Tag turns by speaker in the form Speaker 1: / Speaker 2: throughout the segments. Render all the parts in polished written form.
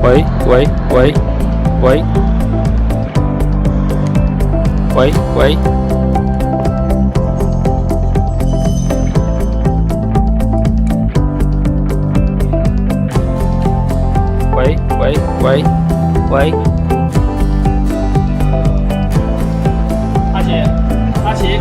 Speaker 1: 喂喂喂喂喂喂喂喂喂喂，
Speaker 2: 阿奇，阿奇。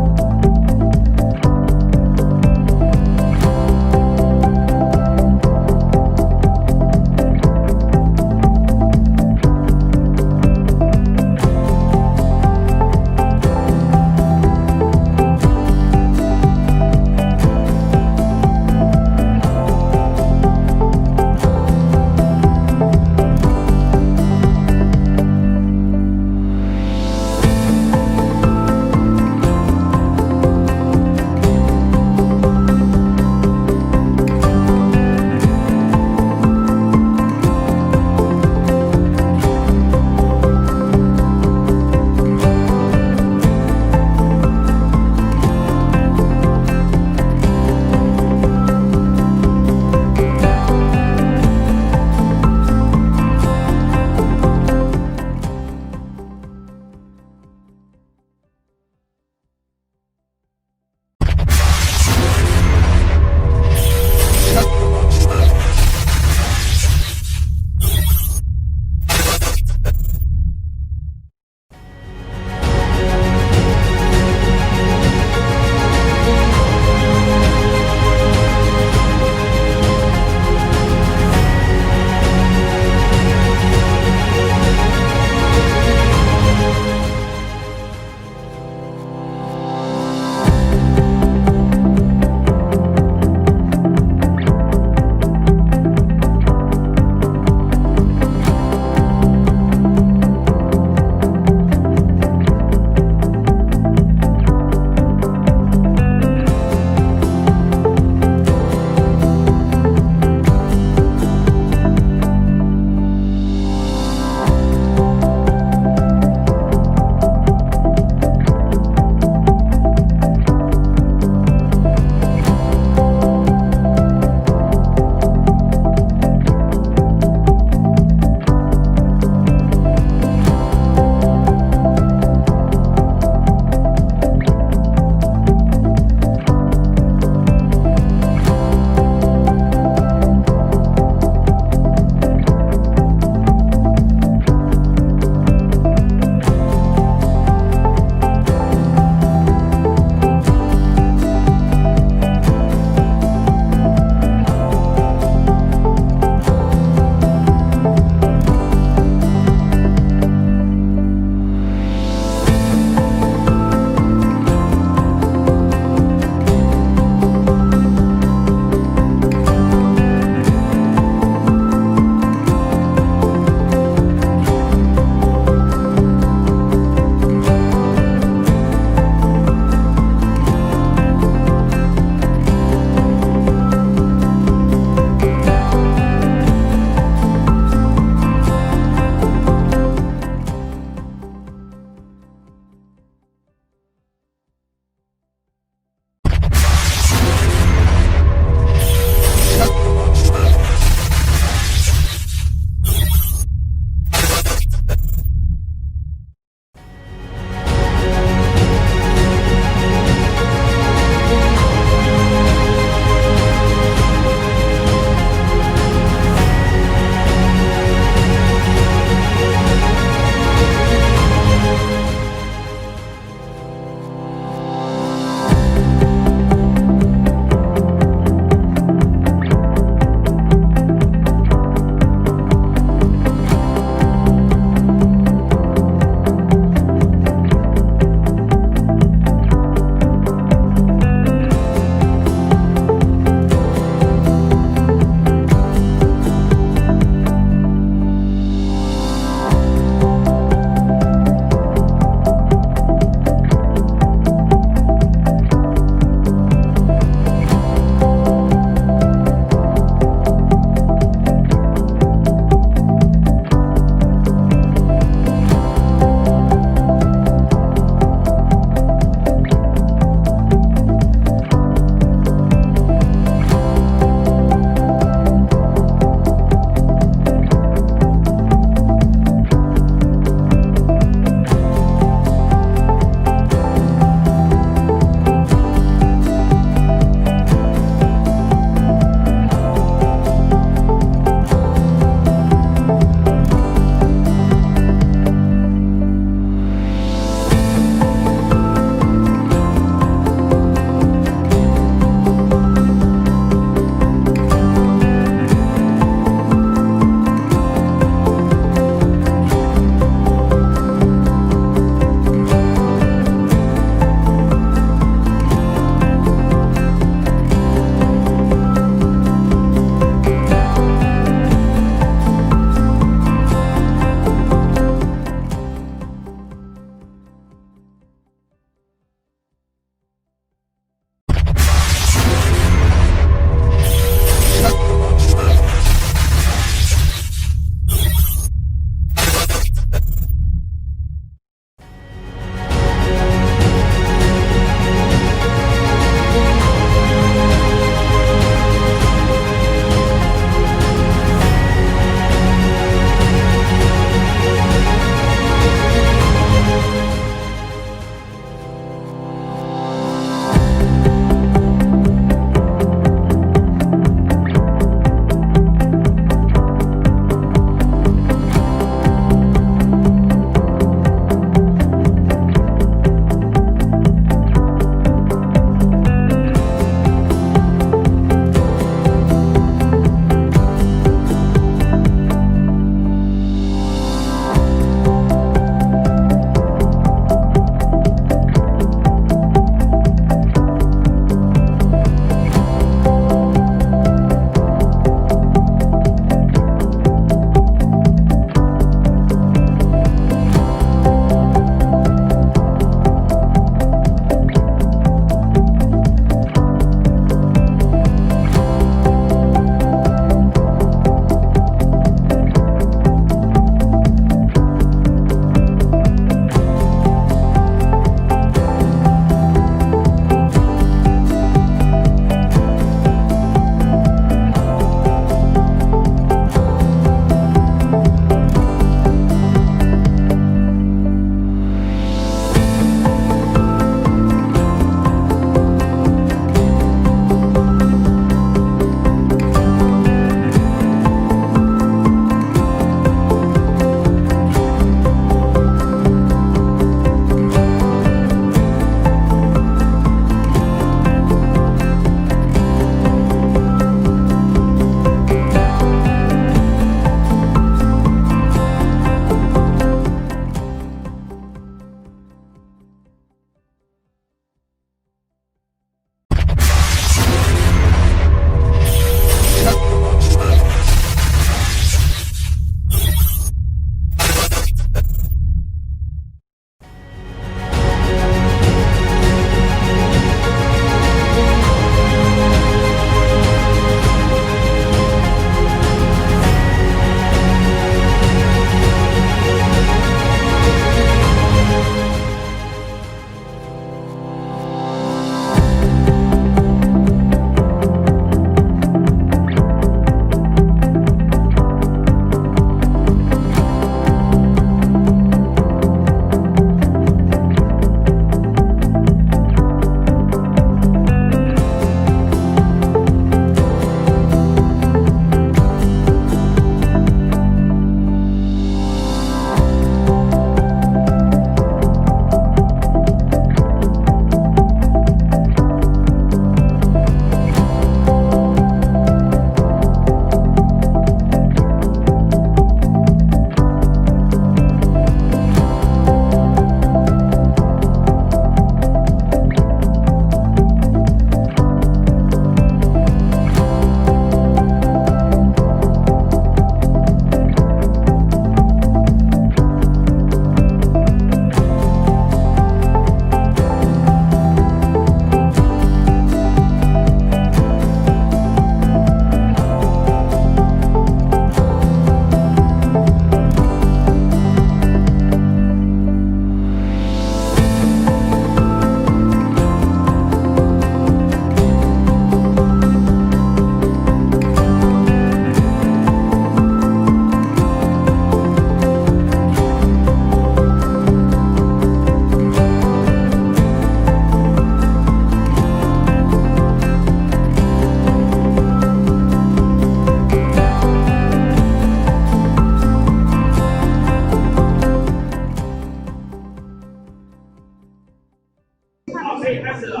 Speaker 2: 以开始了。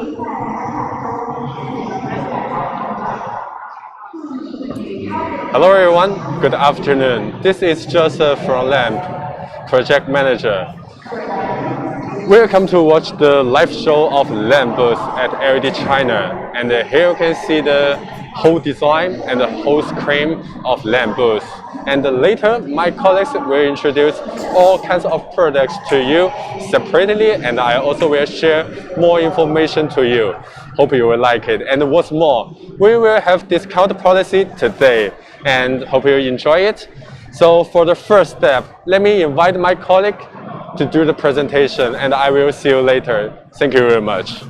Speaker 3: Hello everyone, good afternoon. This is Joseph from LAMP, Project Manager. Welcome to watch the live show of LAMP booth at LED China. And here you can see the whole design and the whole screen of LAMP booth. And later, my colleagues will introduce all kinds of products to you separately, and I also will share more information to you. Hope you will like it. And what's more, we will have discount policy today, and hope you enjoy it. So for the first step, let me invite my colleague to do the presentation, and I will see you later. Thank you very much.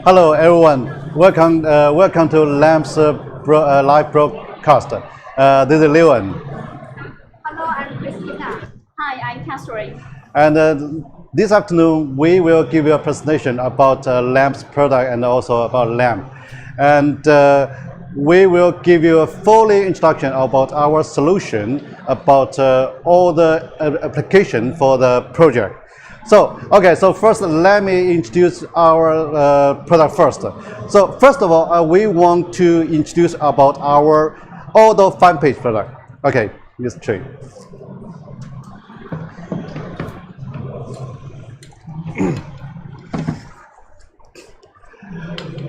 Speaker 4: Hello everyone, welcome to LAMP's live broadcast. This is Leon.
Speaker 5: Hello, I'm Christina. Hi, I'm Catherine.
Speaker 4: And this afternoon we will give you a presentation about LAMP's product and also about LAMP. And we will give you a full introduction about our solution, about all the application for the project. So, okay, so first let me introduce our product first. So first of all, we want to introduce about our auto fan page product. Okay, Mr. Tree.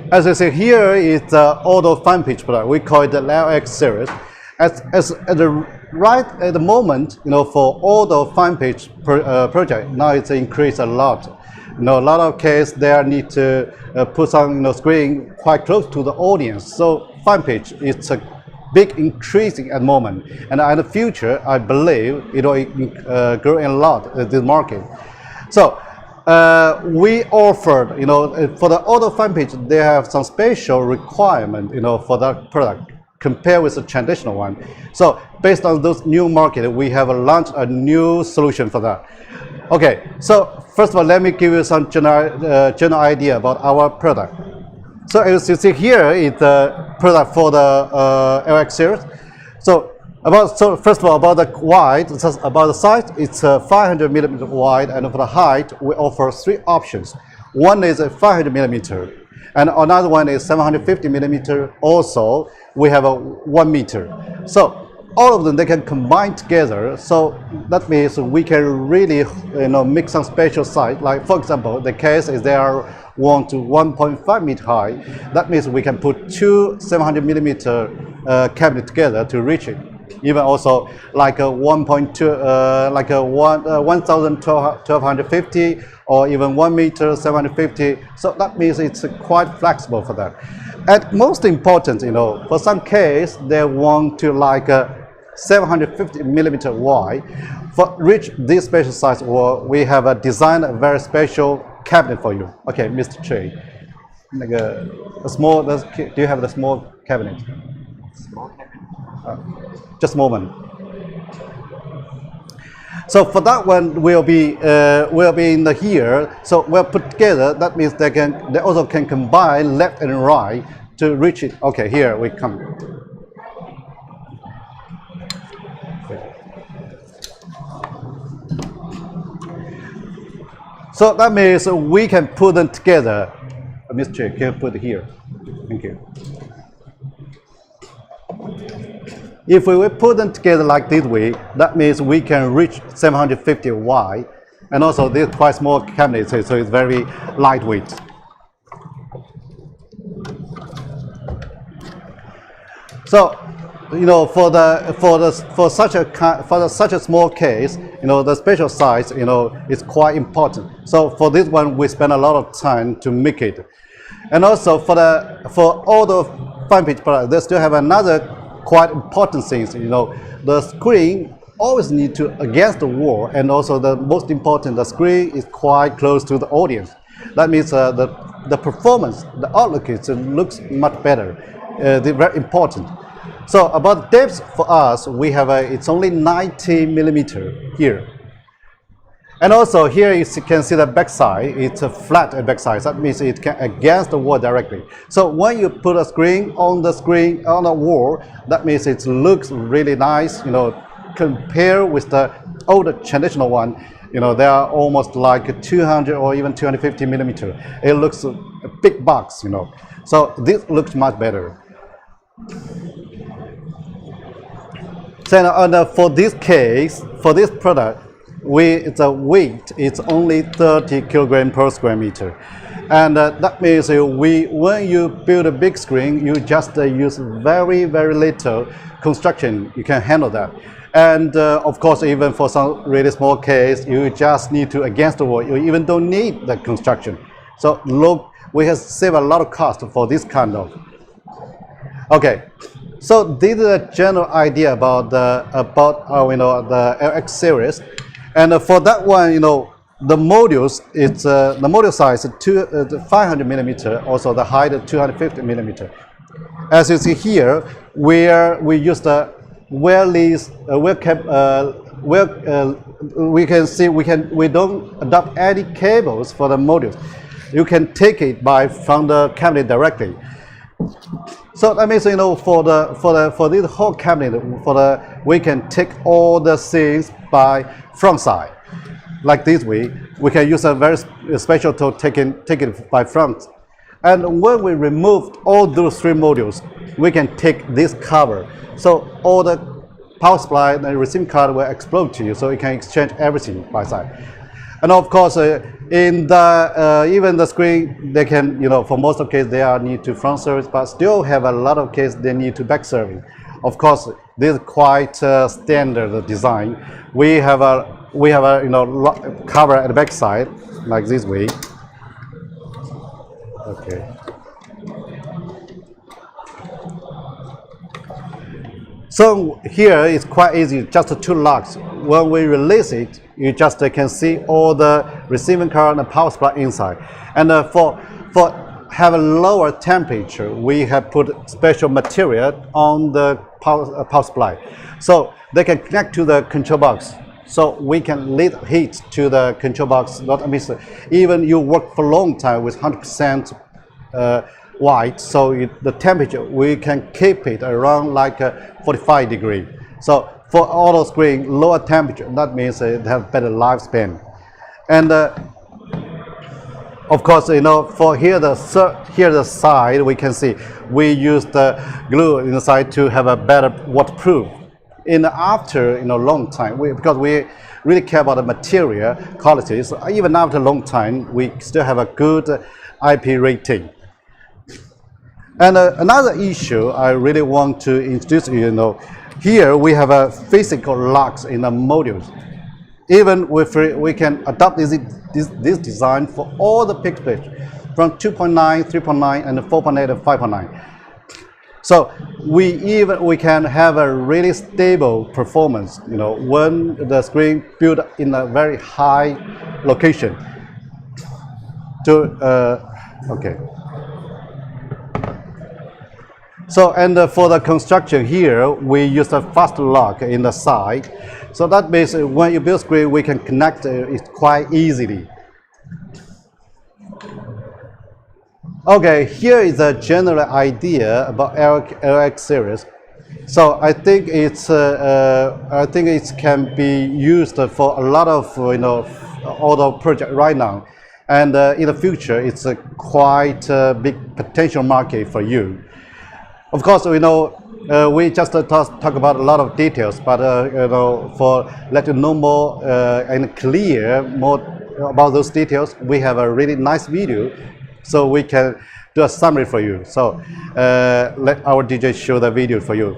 Speaker 4: As you see here is the auto fan page product. We call it the LX series. Right at the moment, for all the fan page project, now it's increased a lot. A lot of cases they need to put some screen quite close to the audience. So fan page is a big increasing at the moment, and in the future, I believe it will grow a lot in this market. So we offered, for the auto fan page, they have some special requirement, for that product, compared with the traditional one. So based on those new market, we have launched a new solution for that. Okay, so first of all, let me give you some general idea about our product. So as you see here is the product for the LX series. So first of all, about the wide, about the size, it's 500 millimeter wide, and for the height, we offer 3 options. One is a 500 millimeter, and another one is 750 millimeter. Also, we have a 1 meter. So all of them, they can combine together. So that means we can really, make some special size. Like for example, the case is they are 1 to 1.5 meter high. That means we can put 2 700 millimeter cabinet together to reach it. Even also like a 1.2, like a 1,1250 or even 1 meter 750. So that means it's quite flexible for that. And most important, for some case they want to like a 750 millimeter wide. For reach this special size, we have designed a very special cabinet for you. Okay, Mr. Trey, do you have the small cabinet? Small cabinet? Just a moment. So for that one, will be in the here. So we'll put together. That means they also can combine left and right to reach it. Okay, here we come. So that means we can put them together. Mr. Can you put it here? Thank you. If we will put them together like this way, that means we can reach 750 wide, and also this quite small cabinet, so it's very lightweight. So, for such a small case, the special size, is quite important. So for this one, we spend a lot of time to make it, and also for all the fan page products, they still have another quite important things. The screen always need to against the wall, and also the most important, the screen is quite close to the audience. That means the performance, the outlook, looks much better. They're very important. So about depth for us, we have it's only 90 millimeter here. And also here you can see the backside, it's a flat backside. That means it can against the wall directly. So when you put a screen on the wall, that means it looks really nice, you know, compare with the older traditional one. You know, they are almost like 200 or even 250 millimeter. It looks a big box, you know. So this looks much better. So for this case, for this product, the weight is only 30 kilogram per square meter. And that means when you build a big screen, you just use very little construction. You can handle that. And of course, even for some really small case, you just need to against the wall. You even don't need the construction. So look, we have saved a lot of cost for this kind of. Okay, so this is a general idea about the LX series. And for that one, you know, the modules, it's the module size is 500 millimeter, also the height is 250 millimeter. As you see here, where we use the we can see we don't adopt any cables for the modules. You can take it from the cabinet directly. So that means, you know, for this whole cabinet, we can take all the things by front side, like this way. We can use a very special tool take it by front. And when we remove all those three modules, we can take this cover. So all the power supply and the receiving card will explode to you, so you can exchange everything by side. And of course, in the even the screen, they can, you know, for most of cases they are need to front service, but still have a lot of cases they need to back serving. Of course, this is quite standard design. We have a you know cover at the back side like this way. Okay. So here it's quite easy, just two locks. When we release it, you just can see all the receiving card and power supply inside. And for have a lower temperature, we have put special material on the power supply, so they can connect to the control box. So we can lead heat to the control box. Not miss even you work for a long time with 100% white, so the temperature we can keep it around like 45 degrees. So for auto screen, lower temperature, that means they have better lifespan. And of course, you know, for here the side we can see we use the glue inside to have a better waterproof. After, you know, long time, because we really care about the material quality, so even after a long time, we still have a good IP rating. And another issue I really want to introduce you know, here we have a physical locks in the modules. Even we can adopt this design for all the pixels from 2.9, 3.9, and 4.8 and 5.9. So we can have a really stable performance, you know, when the screen built in a very high location. Okay. So for the construction here, we use a fast lock in the side. So that means when you build screen, we can connect it quite easily. Okay, here is a general idea about LX series. So I think it can be used for a lot of auto project right now, and in the future, it's a quite big potential market for you. Of course, we we just talk about a lot of details, but for let you know more and clear more about those details, we have a really nice video, so we can do a summary for you. So let our DJ show the video for you.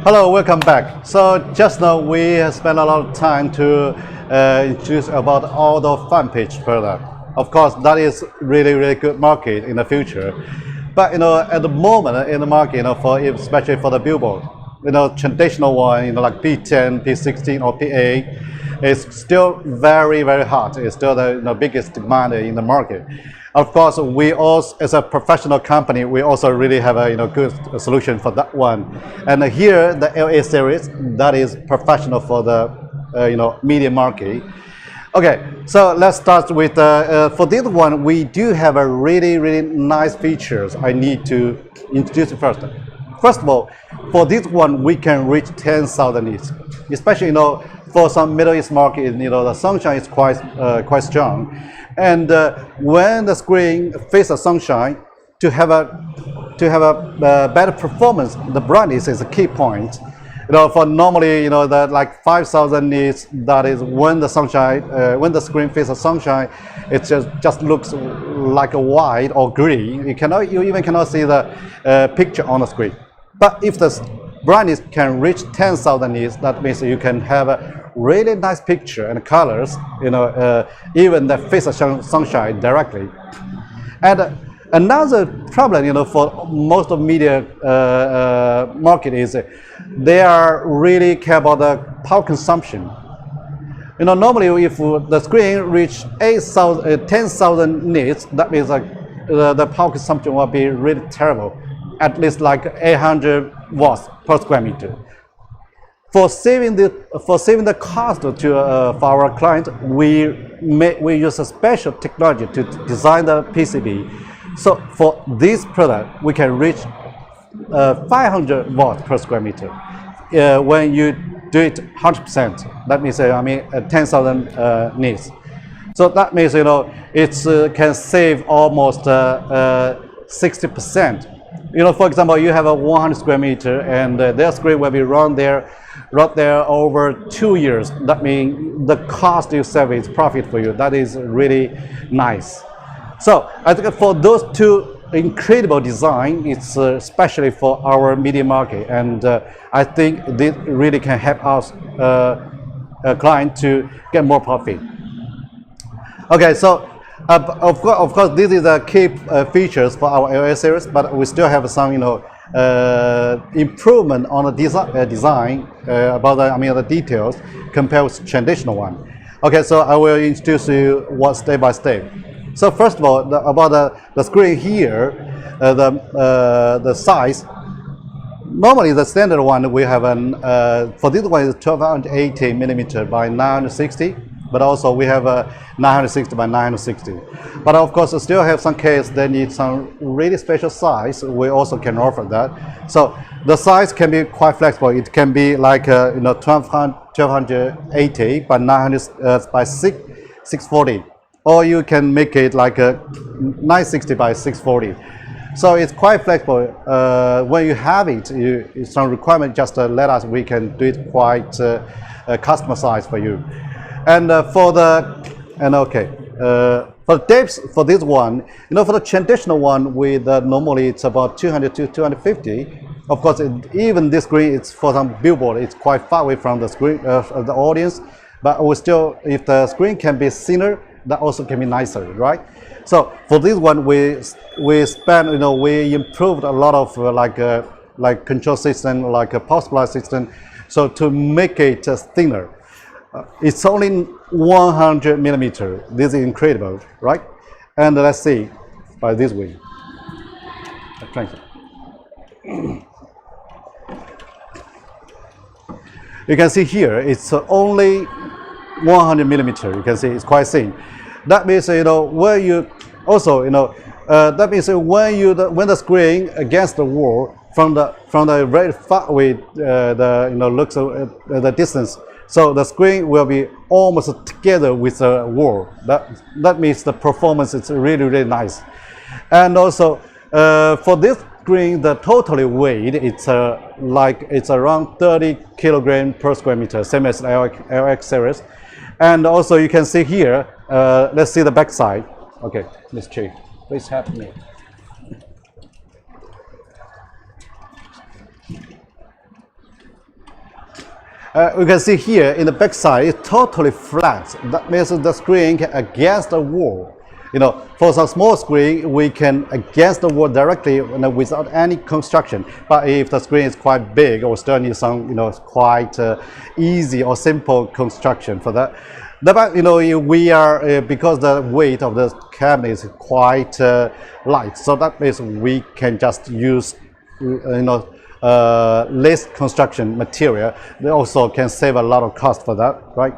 Speaker 4: Hello, welcome back. So just now we have spent a lot of time to introduce about all the fan page product. Of course, that is really good market in the future. But at the moment in the market, especially for the billboard, traditional one, like P10, P16, or P8, is still very hot. It's still the biggest demand in the market. Of course, we also, as a professional company, we also really have a good solution for that one. And here, the LA series, that is professional for the media market. Okay, so let's start with for this one. We do have a really nice features. I need to introduce it first. First of all, for this one, we can reach 10,000 nits, especially for some Middle East market. The sunshine is quite strong. And when the screen faces sunshine, to have a better performance, the brightness is a key point. For normally, that like 5,000 nits, that is when the sunshine, when the screen faces sunshine, it just looks like a white or green. You even cannot see the picture on the screen. But if the brightness can reach 10,000 nits, that means you can have a really nice picture and colors, even that face the sunshine directly. And another problem, for most of media market is they are really care about the power consumption. Normally if the screen reach 10,000 nits, that means the power consumption will be really terrible, at least like 800 watts per square meter. For saving the cost to for our client, we use a special technology to design the PCB. So for this product, we can reach 500 watts per square meter when you do it 100%. That means 10,000 nits. So that means it can save almost 60%. For example, you have a 100 square meter, and their screen will be run there over 2 years. That means the cost you save is profit for you. That is really nice. So I think for those two incredible design, it's especially for our media market, and I think this really can help us client to get more profit. Okay, so of course, this is the key features for our LA series, but we still have some improvement on the design about the details compared with traditional one. Okay, so I will introduce you one step by step. So first of all, about the screen here, the size. Normally, the standard one we have for this one is 1280 millimeter by 960, but also we have a 960 by 960. But of course, we still have some case that need some really special size. We also can offer that. So the size can be quite flexible. It can be like 1280 by 900 by 640. Or you can make it like a 960 by 640. So it's quite flexible. When you have it, it's some requirement, just let us, we can do it quite customized for you. And for the depth for this one, for the traditional one, with normally it's about 200 to 250. Of course, even this screen, it's for some billboard, it's quite far away from the screen of the audience. But we still, if the screen can be thinner, that also can be nicer, right? So for this one, we spent, we improved a lot of like control system, like a power supply system, so to make it thinner. It's only 100 millimeter. This is incredible, right? And let's see by this way. You can see here, it's only 100 millimeter. You can see it's quite thin. That means where you also that means when the screen against the wall from the very far away looks the distance, so the screen will be almost together with the wall. That means the performance is really nice. And also for this screen, the total weight it's around 30 kilogram per square meter, same as LX series. And also you can see here, let's see the back side. Okay, Ms. Chi, please help me. You can see here in the back side, it's totally flat. That means the screen can against the wall. You know, for some small screen, we can against the wall directly, you know, without any construction. But if the screen is quite big, or still need some, you know, quite easy or simple construction for that. But you know, we are because the weight of the cabinet is quite light, so that means we can just use, you know, less construction material. They also can save a lot of cost for that, right?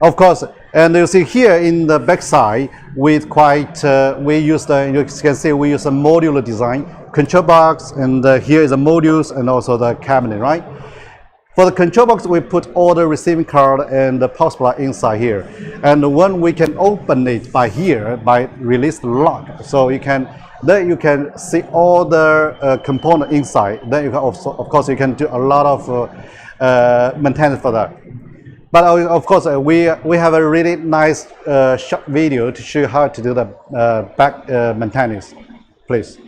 Speaker 4: Of course, and you see here in the back side, with quite we use the, you can see we use a modular design, control box, and here is the modules and also the cabinet, right? For the control box, we put all the receiving card and the power supply inside here, and when we can open it by here by release the lock, so you can. Then you can see all the component inside. Then you can also, of course, you can do a lot of maintenance for that. But of course, we have a really nice short video to show you how to do the back maintenance. Please.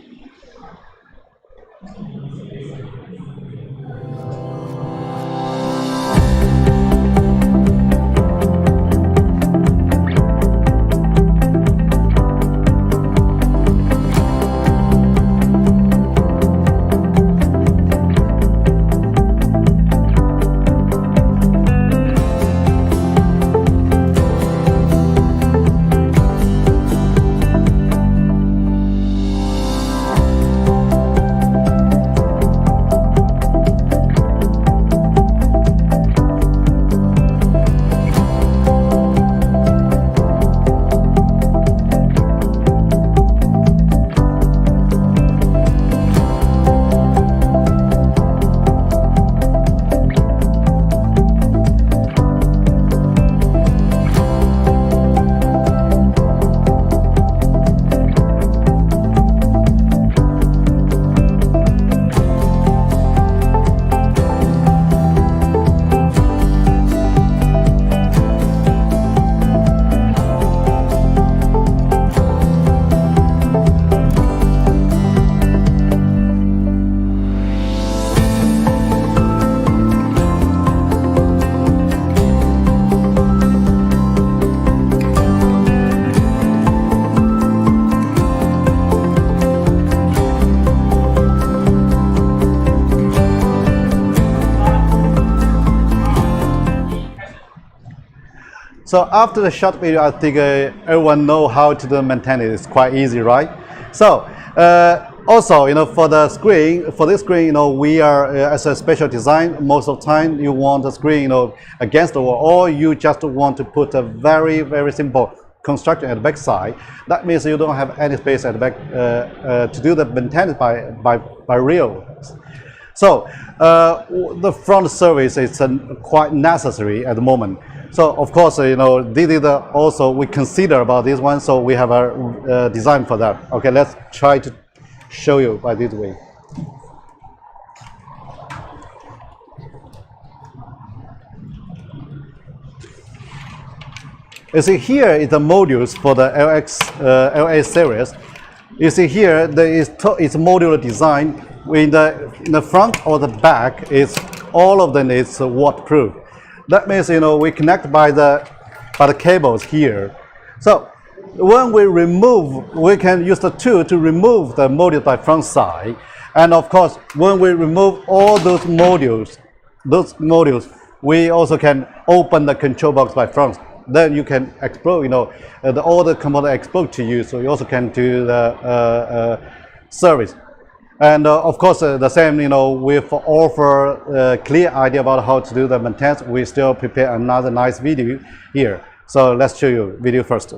Speaker 4: So after the short video, I think everyone know how to do maintenance. It's quite easy, right? So also, you know, for the screen, for this screen, you know, we are as a special design. Most of the time, you want the screen, you know, against the wall, or you just want to put a very simple construction at the back side. That means you don't have any space at the back to do the maintenance by real. So the front service is quite necessary at the moment. So of course, you know, this is also we consider about this one. So we have a design for that. Okay, let's try to show you by this way. You see here is the modules for the LA series. You see here there is it's modular design. In the front or the back, is all of them is waterproof. That means, you know, we connect by the cables here. So when we remove, we can use the tool to remove the module by front side. And of course, when we remove all those modules, we also can open the control box by front. Then you can explode, you know, all the components explode to you. So you also can do the service. And of course, the same, you know, we offer a clear idea about how to do the maintenance. We still prepare another nice video here. So let's show you video first.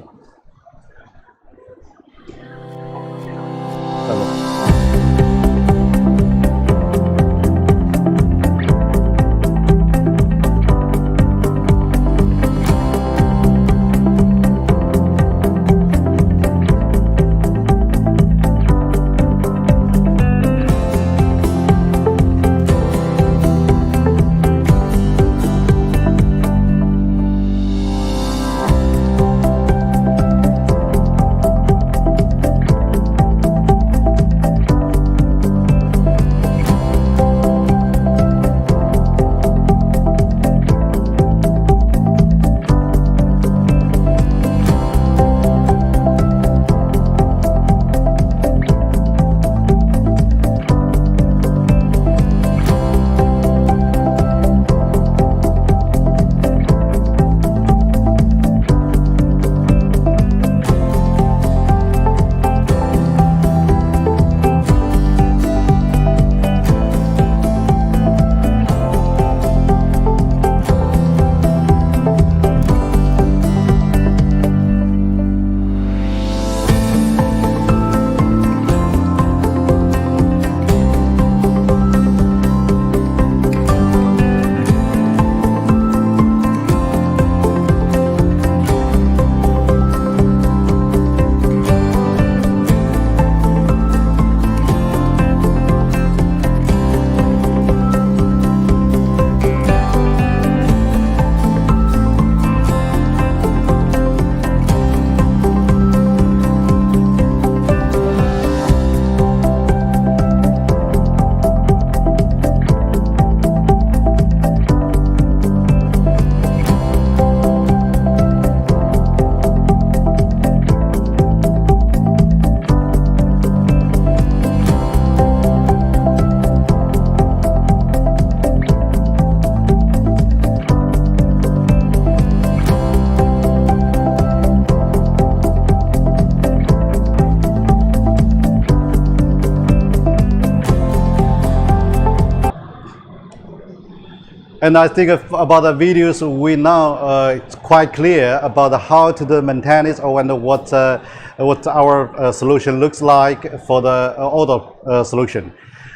Speaker 4: And I think about the videos, we now it's quite clear about how to do maintenance or what our solution looks like for the auto solution.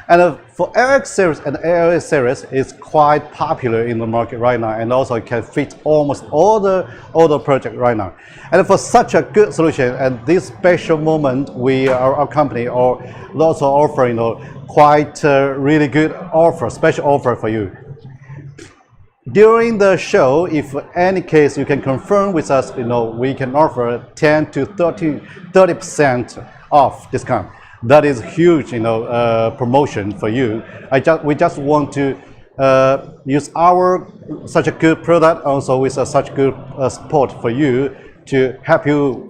Speaker 4: And for LX series and ALS series, it's quite popular in the market right now, and also it can fit almost all the auto projects right now. And for such a good solution, and this special moment, our company also offer quite really good offer, special offer for you. During the show, if any case you can confirm with us, we can offer 10 to 30% off discount. That is huge, promotion for you. We just want to use such a good product, also with such good support for you to help you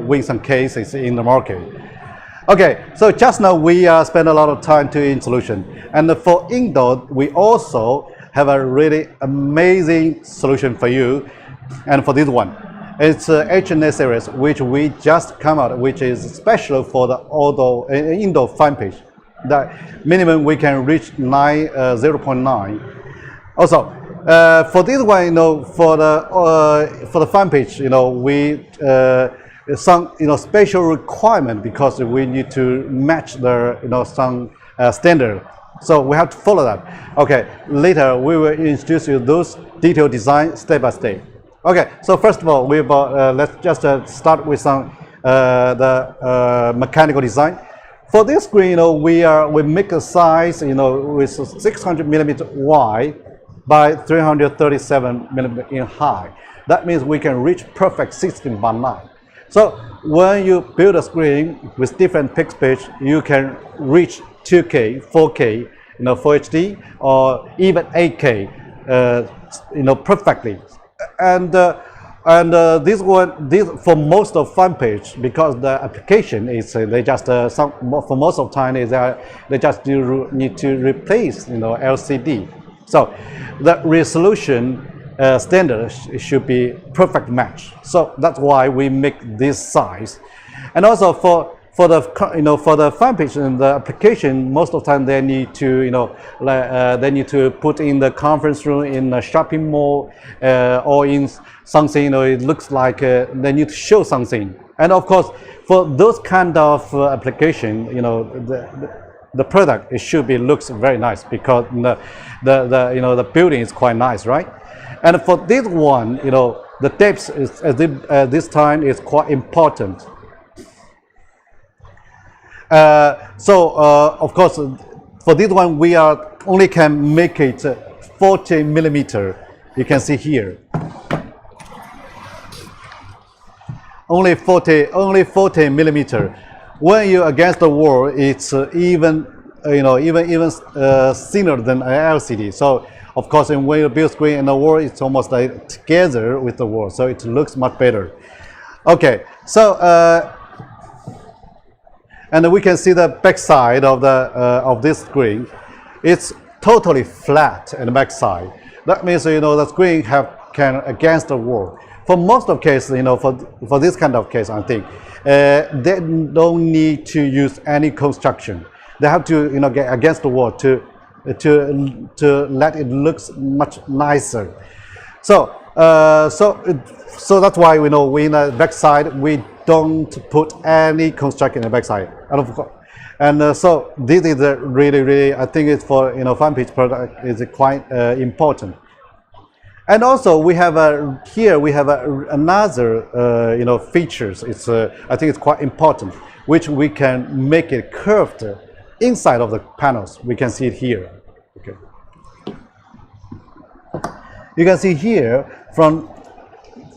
Speaker 4: win some cases in the market. Okay, so just now we spent a lot of time in solution, and for indoor we also have a really amazing solution for you. And for this one, it's HNS series, which we just come out, which is special for the indoor fan page. The minimum we can reach 0.9. Also, for this one, for the fan page, we some special requirement, because we need to match the some standard. So we have to follow that. Okay, later we will introduce you those detailed design step by step. Okay, so first of all, let's just start with some the mechanical design. For this screen, we make a size, with 600 millimeter wide by 337 millimeter in high. That means we can reach perfect 16:9. So when you build a screen with different pixel pitch, you can reach 2K, 4K, Full HD, or even 8K, perfectly. And this for most of fan page, because the application is they just for most of time is they just need to replace LCD. So the resolution standard should be perfect match. So that's why we make this size. And also for the fan page and the application, most of the time they need to put in the conference room, in a shopping mall, or in something, it looks like they need to show something. And of course, for those kind of application, the product looks very nice, because the building is quite nice, right? And for this one, the depth is this time is quite important. Of course, for this one we only can make it 40 millimeter. You can see here, only 40 millimeter. When you're against the wall, it's even thinner than an LCD. So of course, when you build screen in the wall, it's almost like together with the wall, so it looks much better. Okay, so and we can see the back side of this screen. It's totally flat in the back side. That means the screen can against the wall. For most of cases, for this kind of case, I think they don't need to use any construction. They have to get against the wall to let it look much nicer. So so that's why we in the back side we don't put any construction in the back side. And of course, so this is really I think it's for fan page product is quite important. And also we have another features. It's I think it's quite important, which we can make it curved inside of the panels. We can see it here. Okay. You can see here from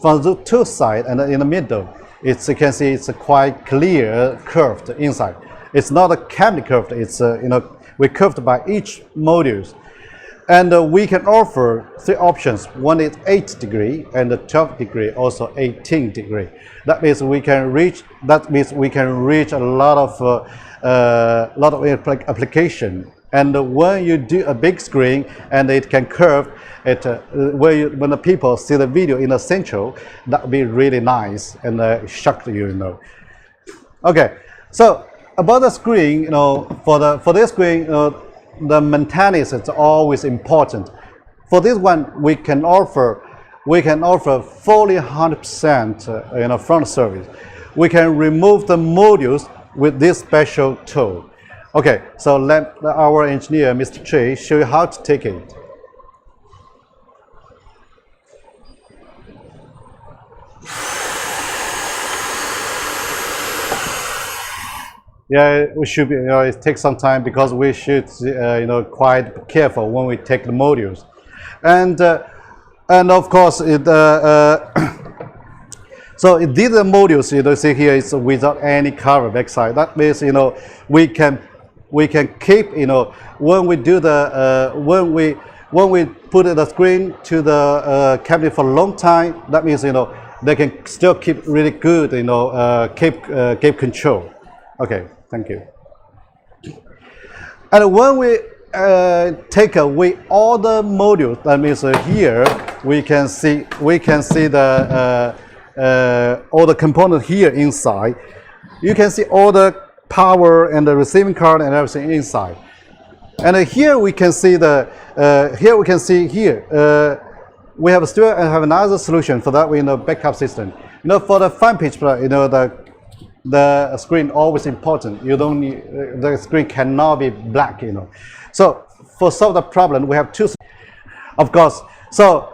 Speaker 4: the two sides and in the middle, you can see it's a quite clear curved inside. It's not a cabinet curved. It's we curved by each modules. And we can offer three options. One is 8 degree and 12 degree, also 18 degree. That means we can reach a lot of application. And when you do a big screen and it can curve, when the people see the video in the central, that would be really nice and shock you. Okay, so about the screen, for this screen, the maintenance is always important. For this one, we can offer fully 100% front service. We can remove the modules with this special tool. Okay, so let our engineer, Mr. Trey, show you how to take it. Yeah, we should be. It takes some time because we should, quite careful when we take the modules, and of course it. So these modules, see here, is without any cover backside. That means we can keep when we do the when we put the screen to the cabinet for a long time. That means they can still keep really good keep control. Okay, thank you. And when we take away all the modules, that means here we can see the all the components here inside. You can see all the power and the receiving card and everything inside. And here we can see we have still have another solution for that. We backup system. For the fine pitch, the screen always important. You don't need the screen cannot be black. So for solve the problem, we have two. Of course. So